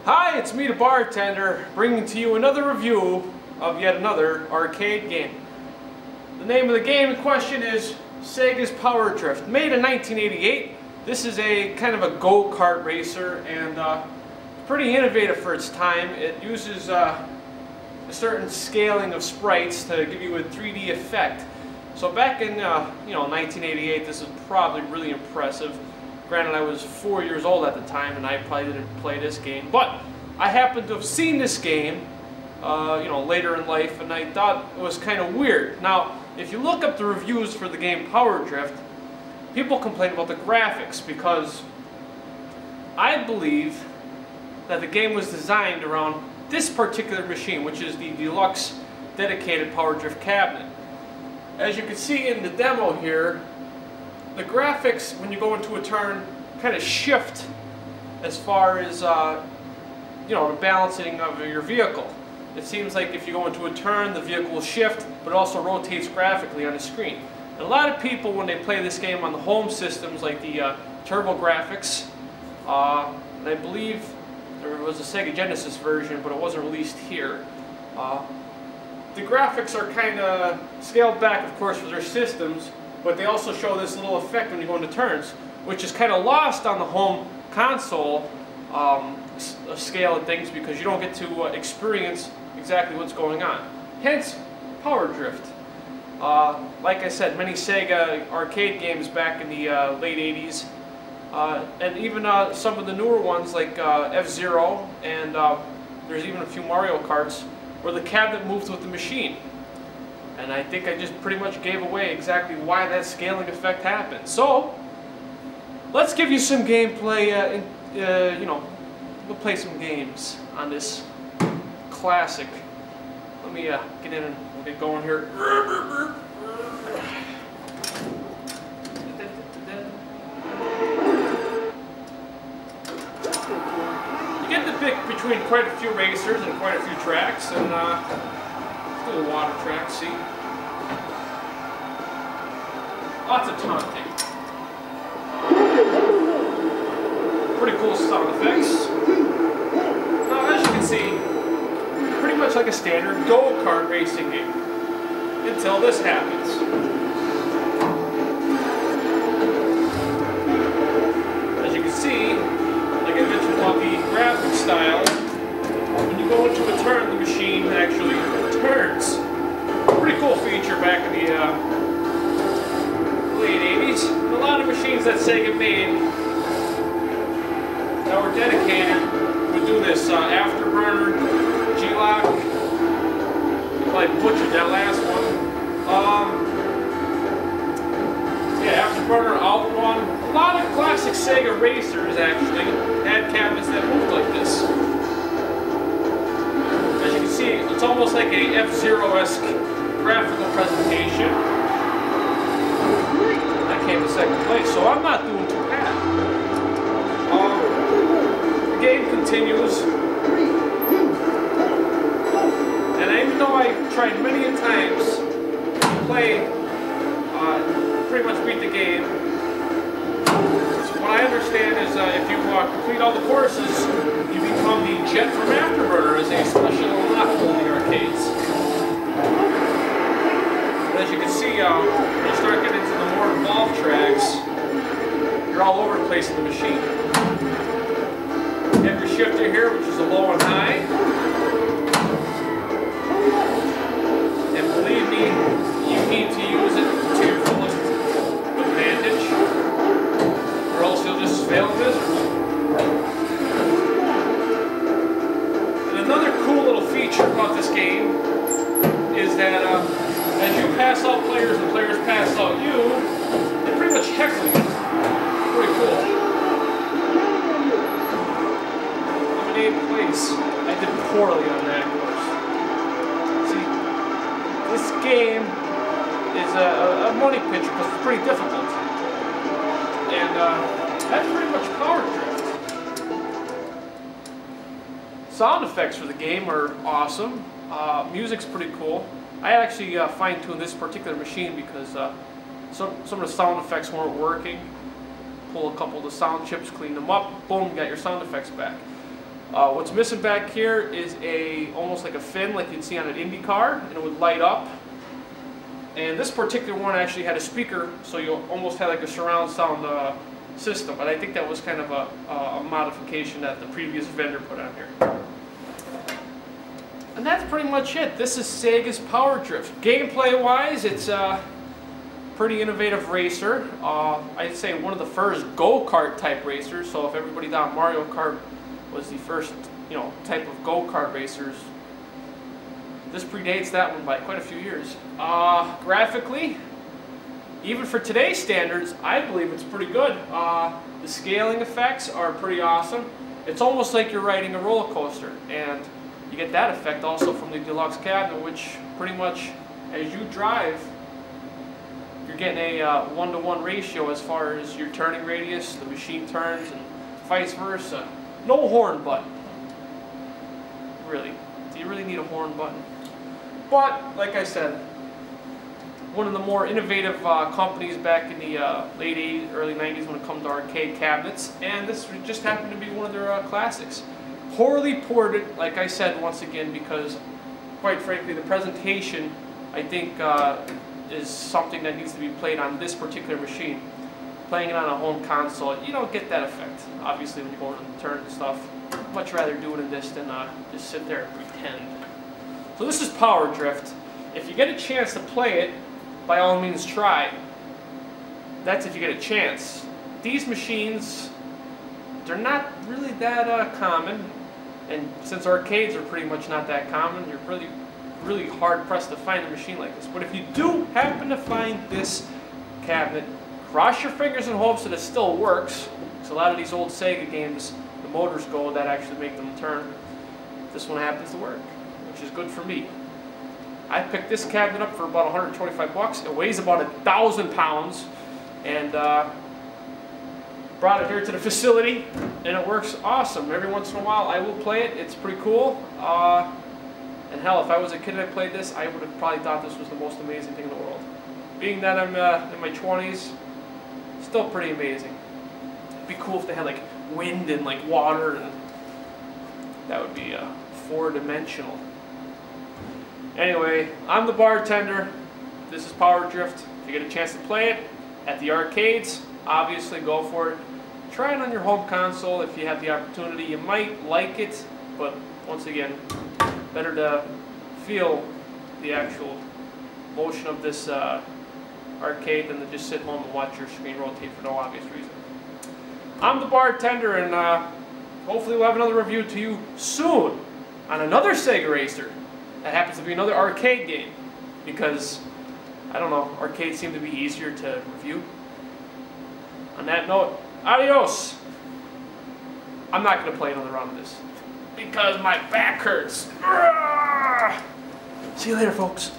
Hi, it's me, the bartender, bringing to you another review of yet another arcade game. The name of the game in question is Sega's Power Drift. Made in 1988, this is a kind of a go-kart racer and pretty innovative for its time. It uses a certain scaling of sprites to give you a 3D effect. So back in 1988, this is probably really impressive. Granted, I was 4 years old at the time, and I probably didn't play this game. But I happened to have seen this game, later in life, and I thought it was kind of weird. Now, if you look up the reviews for the game Power Drift, people complain about the graphics because I believe that the game was designed around this particular machine, which is the deluxe dedicated Power Drift cabinet. As you can see in the demo here, the graphics, when you go into a turn, kind of shift as far as the balancing of your vehicle. It seems like if you go into a turn, the vehicle will shift, but it also rotates graphically on the screen. And a lot of people, when they play this game on the home systems, like the TurboGrafx, and I believe there was a Sega Genesis version, but it wasn't released here. The graphics are kind of scaled back, of course, for their systems, but they also show this little effect when you go into turns, which is kind of lost on the home console scale of things because you don't get to experience exactly what's going on. Hence, Power Drift. Like I said, many Sega arcade games back in the late 80s, and even some of the newer ones like F-Zero, and there's even a few Mario Karts, where the cabinet moves with the machine. And I think I just pretty much gave away exactly why that scaling effect happened. So, let's give you some gameplay, we'll play some games on this classic. Let me get in and we'll get going here. You get to pick between quite a few racers and quite a few tracks, and little water track, see? Lots of taunting. Pretty cool sound effects. Now, as you can see, pretty much like a standard go-kart racing game. Until this happens. As you can see, like I mentioned about the graphic style, when you go into a turn, the machine actually turns. Pretty cool feature back in the late 80s. And a lot of machines that Sega made that were dedicated would do this. Afterburner, G-Lock, I butchered that last one. Afterburner, Outrun. A lot of classic Sega racers actually had cabinets that moved like this. As you can see, it's almost like a F-Zero-esque graphical presentation. I came in second place, so I'm not doing too bad. The game continues. And even though I tried many times to play, pretty much beat the game, so what I understand is if you complete all the courses, you become the Jet from Afterburner as a special unlockable in the arcades. But as you can see, when you start getting into the more involved tracks, you're all over the place in the machine. You have your shifter here, which is a low and high. And believe me, you need to use it to your fullest advantage, or else you'll just fail miserably. Another cool little feature about this game is that as you pass out players and players pass out you, they're pretty much heckling you. Pretty cool. I'm in 8th place. I did poorly on that course. See, this game is a money pitch because it's pretty difficult. And that's pretty much Power Drift. Sound effects for the game are awesome. Music's pretty cool. I actually fine-tuned this particular machine because some of the sound effects weren't working. Pull a couple of the sound chips, clean them up, boom, you got your sound effects back. What's missing back here is almost like a fin like you'd see on an Indy car, and it would light up. And this particular one actually had a speaker, so you almost had like a surround sound system. But I think that was kind of a modification that the previous vendor put on here. And that's pretty much it. This is Sega's Power Drift. Gameplay-wise, it's a pretty innovative racer. I'd say one of the first go-kart type racers. So if everybody thought Mario Kart was the first, type of go-kart racers, this predates that one by quite a few years. Graphically, even for today's standards, I believe it's pretty good. The scaling effects are pretty awesome. It's almost like you're riding a roller coaster, and you get that effect also from the deluxe cabinet, which pretty much, as you drive, you're getting a 1-to-1 ratio as far as your turning radius, the machine turns, and vice versa. No horn button. Really. Do you really need a horn button? But, like I said, one of the more innovative companies back in the late 80s, early 90s when it comes to arcade cabinets, and this just happened to be one of their classics. Poorly ported, like I said once again, because quite frankly the presentation, I think, is something that needs to be played on this particular machine. Playing it on a home console, you don't get that effect. Obviously when you go on the turn and stuff, I'd much rather do it in this than just sit there and pretend. So this is Power Drift. If you get a chance to play it, by all means try. That's if you get a chance. These machines, they're not really that common, and since arcades are pretty much not that common, you're really hard pressed to find a machine like this. But if you do happen to find this cabinet, cross your fingers and hopes that it still works, because a lot of these old Sega games, the motors go that actually make them turn. This one happens to work, which is good for me. I picked this cabinet up for about 125 bucks. It weighs about 1,000 pounds, and brought it here to the facility, and it works awesome. Every once in a while I will play it. It's pretty cool. And hell, if I was a kid and I played this, I would have probably thought this was the most amazing thing in the world. Being that I'm in my 20s, still pretty amazing. It'd be cool if they had like wind and like water, and that would be four-dimensional. Anyway, I'm the bartender. This is Power Drift. If you get a chance to play it at the arcades, obviously go for it. Try it on your home console if you have the opportunity. You might like it, but once again, better to feel the actual motion of this arcade than to just sit home and watch your screen rotate for no obvious reason. I'm the bartender, and hopefully we'll have another review to you soon on another Sega Racer. That happens to be another arcade game, because, I don't know, arcades seem to be easier to review. On that note, adios! I'm not going to play another round of this, because my back hurts. See you later, folks.